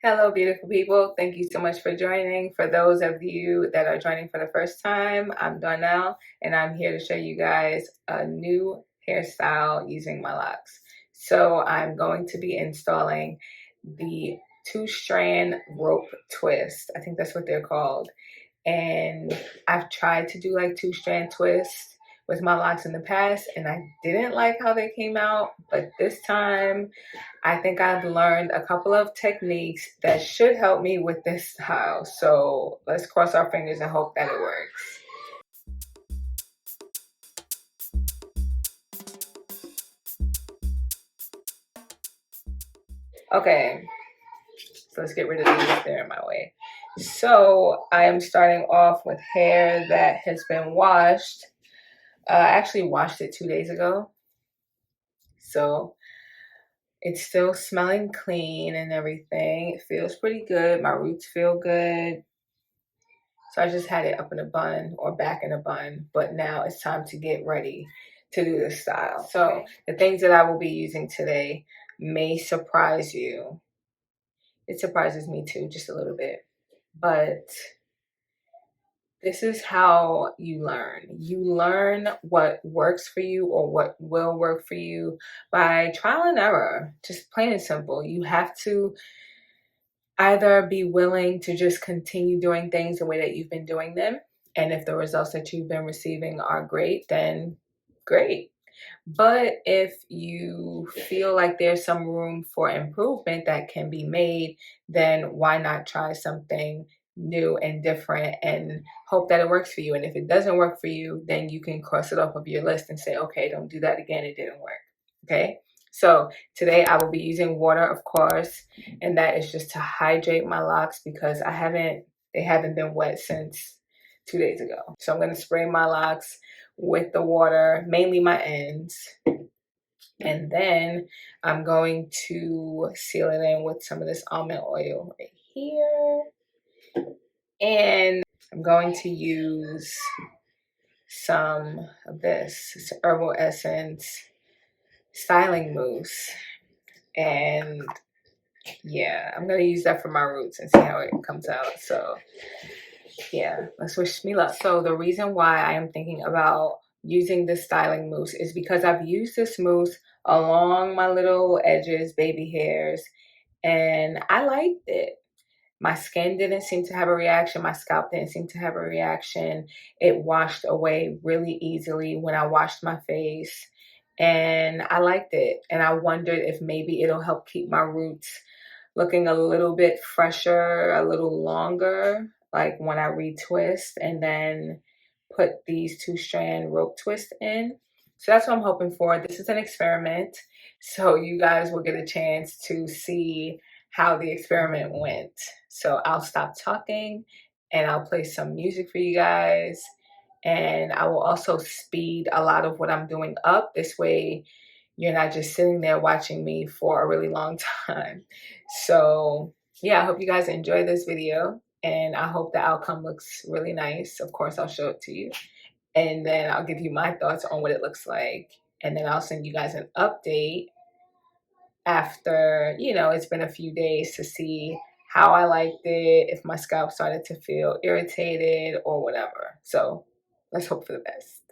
Hello, beautiful people. Thank you so much for joining. For those of you that are joining for the first time, I'm Donnell, and I'm here to show you guys a new hairstyle using my locks. So I'm going to be installing the two-strand rope twist. I think that's what they're called. And I've tried to do like two-strand twists with my locks in the past, and I didn't like how they came out. But this time, I think I've learned a couple of techniques that should help me with this style. So let's cross our fingers and hope that it works. Okay, so let's get rid of these if they're in my way. So I am starting off with hair that has been washed. I actually washed it 2 days ago. So it's still smelling clean and everything. It feels pretty good. My roots feel good. So I just had it up in a bun or back in a bun, but now it's time to get ready to do this style. So the things that I will be using today may surprise you. It surprises me too, just a little bit. But this is how you learn. You learn what works for you or what will work for you by trial and error, just plain and simple. You have to either be willing to just continue doing things the way that you've been doing them. And if the results that you've been receiving are great, then great. But if you feel like there's some room for improvement that can be made, then why not try something new and different and hope that it works for you? And if it doesn't work for you, then you can cross it off of your list and say, okay, don't do that again. It didn't work. Okay. So today I will be using water, of course, and that is just to hydrate my locks because they haven't been wet since 2 days ago. So I'm going to spray my locks with the water, mainly my ends. And then I'm going to seal it in with some of this almond oil right here. And I'm going to use some of this herbal essence styling mousse. And yeah, I'm going to use that for my roots and see how it comes out. So yeah, let's wish me luck. So the reason why I am thinking about using this styling mousse is because I've used this mousse along my little edges, baby hairs, and I liked it. My skin didn't seem to have a reaction. My scalp didn't seem to have a reaction. It washed away really easily when I washed my face, and I liked it. And I wondered if maybe it'll help keep my roots looking a little bit fresher, a little longer, like when I retwist and then put these two-strand rope twists in. So that's what I'm hoping for. This is an experiment, so you guys will get a chance to see how the experiment went. So I'll stop talking and I'll play some music for you guys. And I will also speed a lot of what I'm doing up. This way you're not just sitting there watching me for a really long time. So yeah, I hope you guys enjoy this video and I hope the outcome looks really nice. Of course, I'll show it to you and then I'll give you my thoughts on what it looks like. And then I'll send you guys an update after, it's been a few days to see how I liked it, if my scalp started to feel irritated or whatever. So let's hope for the best.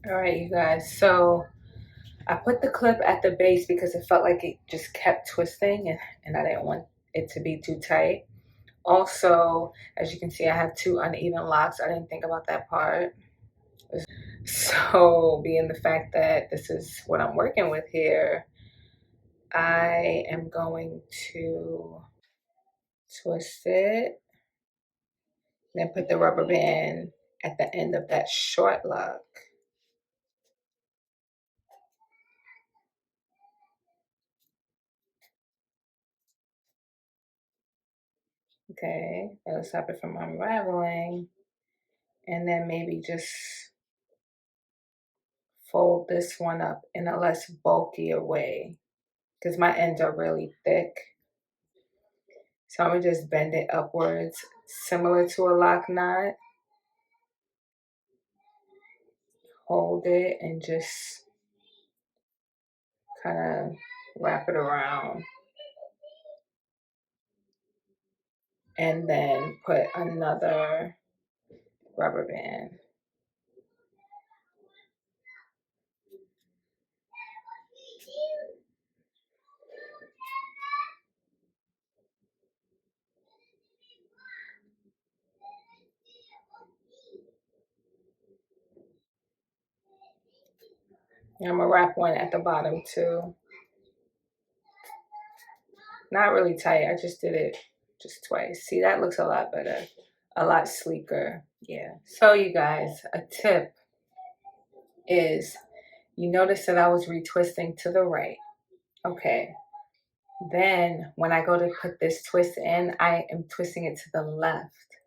All right, you guys. So I put the clip at the base because it felt like it just kept twisting and I didn't want it to be too tight. Also, as you can see, I have 2 uneven locks. I didn't think about that part. So being the fact that this is what I'm working with here, I am going to twist it, then put the rubber band at the end of that short lock. Okay, that'll stop it from unraveling. And then maybe just fold this one up in a less bulkier way because my ends are really thick. So I'm gonna just bend it upwards, similar to a lock knot. Hold it and just kind of wrap it around. And then put another rubber band. And I'm gonna wrap one at the bottom too. Not really tight, I just did it just twice. See, that looks a lot better, a lot sleeker. Yeah. So you guys, a tip is, you notice that I was retwisting to the right. Okay. Then when I go to put this twist in, I am twisting it to the left.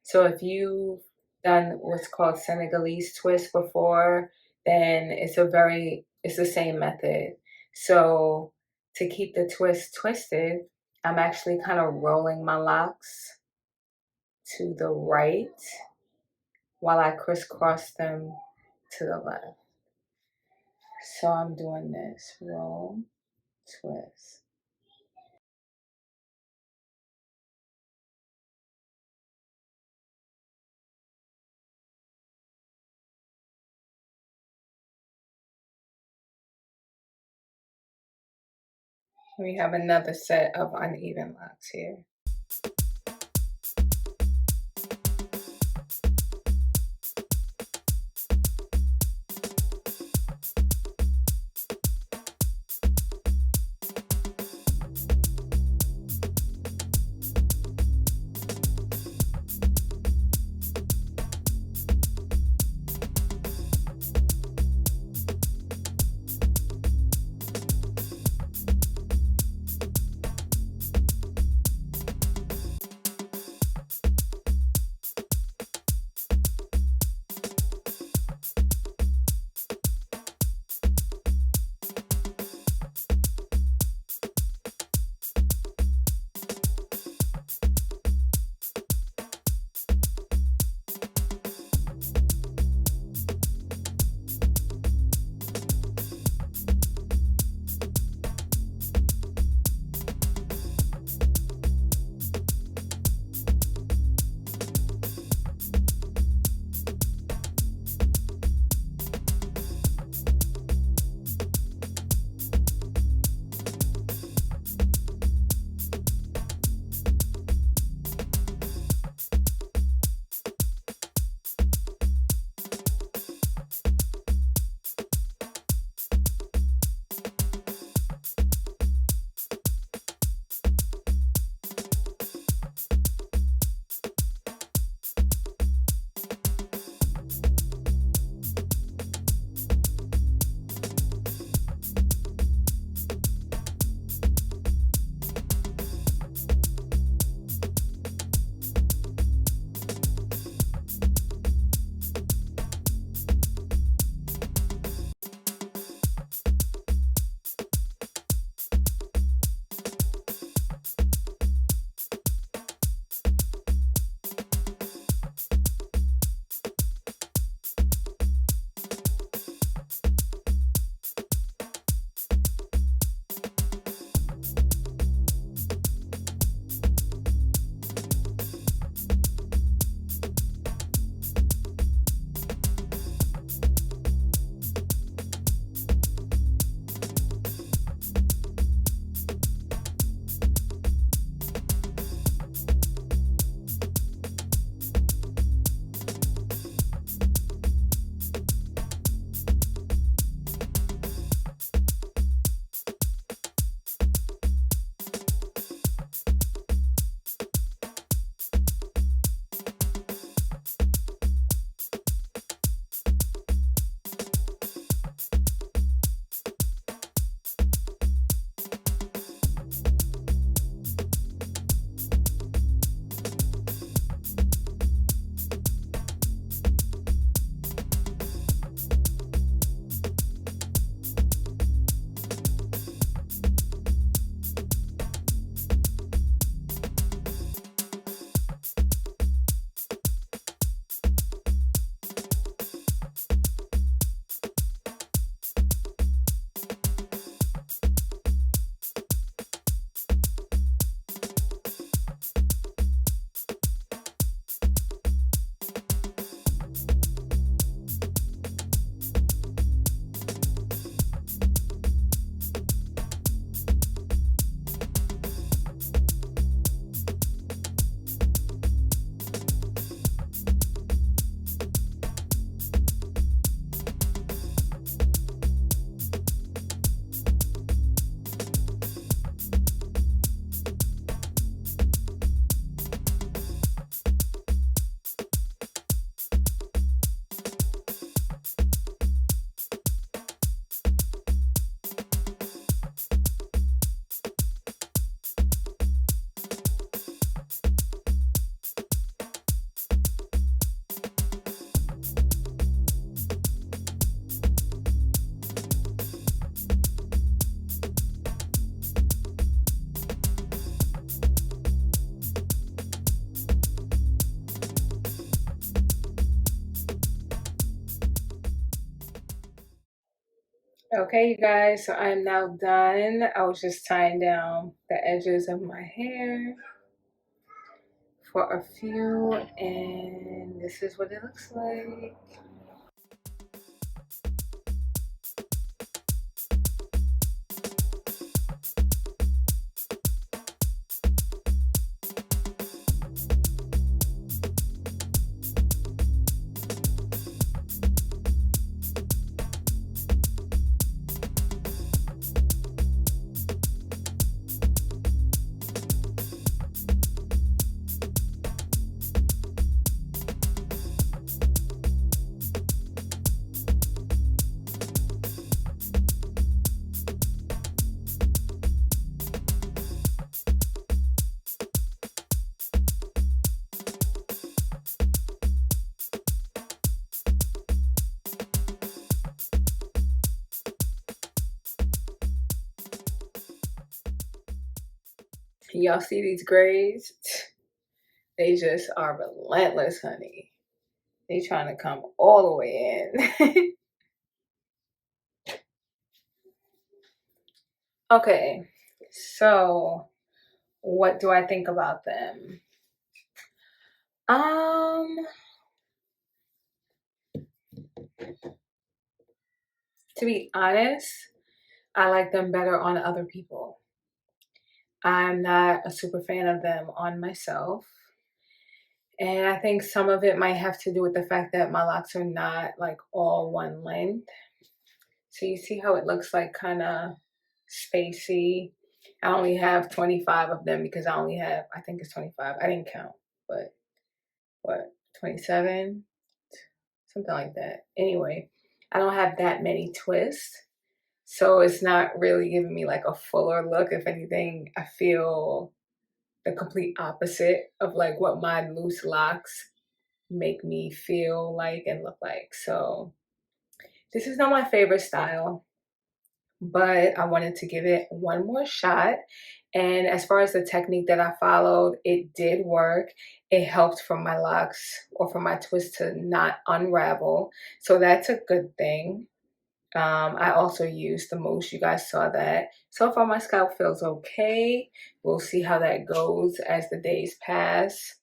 So if you've done what's called Senegalese twist before, then it's the same method. So to keep the twist twisted, I'm actually kind of rolling my locks to the right while I crisscross them to the left. So I'm doing this, roll, twist. We have another set of uneven locks here. Okay, you guys, so I am now done. I was just tying down the edges of my hair for a few, and this is what it looks like. Y'all see these grays? They just are relentless, honey. They trying to come all the way in. Okay, so what do I think about them? To be honest, I like them better on other people. I'm not a super fan of them on myself. And I think some of it might have to do with the fact that my locks are not like all one length. So you see how it looks like kind of spacey. I only have 25 of them because I only have, I think it's 25. I didn't count, but what, 27? Something like that. Anyway, I don't have that many twists. So it's not really giving me like a fuller look. If anything, I feel the complete opposite of like what my loose locks make me feel like and look like. So this is not my favorite style, but I wanted to give it one more shot. And as far as the technique that I followed, it did work. It helped for my locks or for my twist to not unravel. So that's a good thing. I also used the mousse. You guys saw that. So far, my scalp feels okay. We'll see how that goes as the days pass.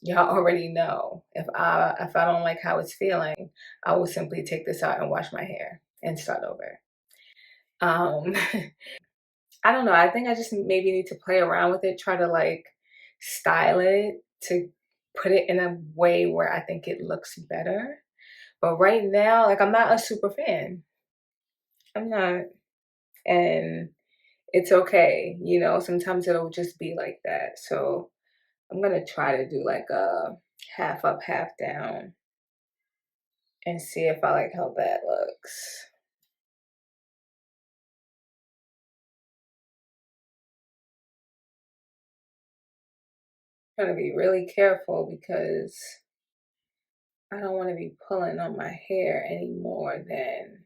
Y'all already know if I don't like how it's feeling, I will simply take this out and wash my hair and start over. Um, I don't know. I think I just maybe need to play around with it, try to like style it to put it in a way where I think it looks better. But right now, like I'm not a super fan. I'm not. And it's okay. You know, sometimes it'll just be like that. So I'm gonna try to do like a half up, half down and see if I like how that looks. I'm gonna be really careful because I don't want to be pulling on my hair any more than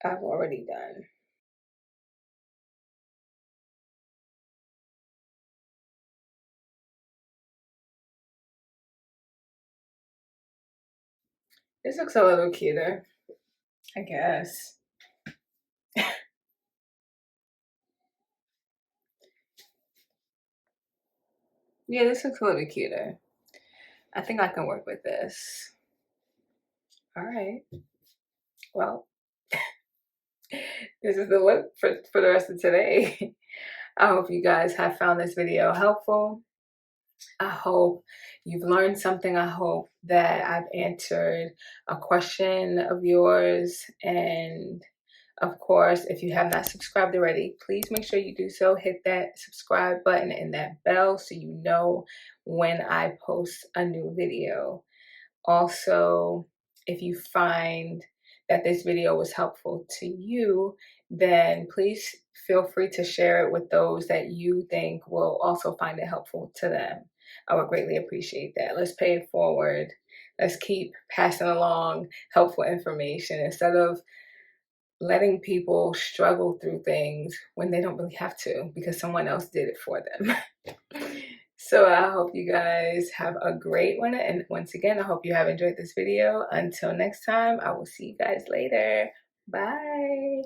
I've already done. This looks a little cuter, I guess. Yeah, this looks a little cuter. I think I can work with this. All right. Well, this is the look for the rest of today. I hope you guys have found this video helpful. I hope you've learned something. I hope that I've answered a question of yours. And of course, if you have not subscribed already, please make sure you do so. Hit that subscribe button and that bell so you know when I post a new video. Also, if you find that this video was helpful to you, then please feel free to share it with those that you think will also find it helpful to them. I would greatly appreciate that. Let's pay it forward. Let's keep passing along helpful information instead of letting people struggle through things when they don't really have to because someone else did it for them. So I hope you guys have a great one. And once again, I hope you have enjoyed this video. Until next time, I will see you guys later. Bye.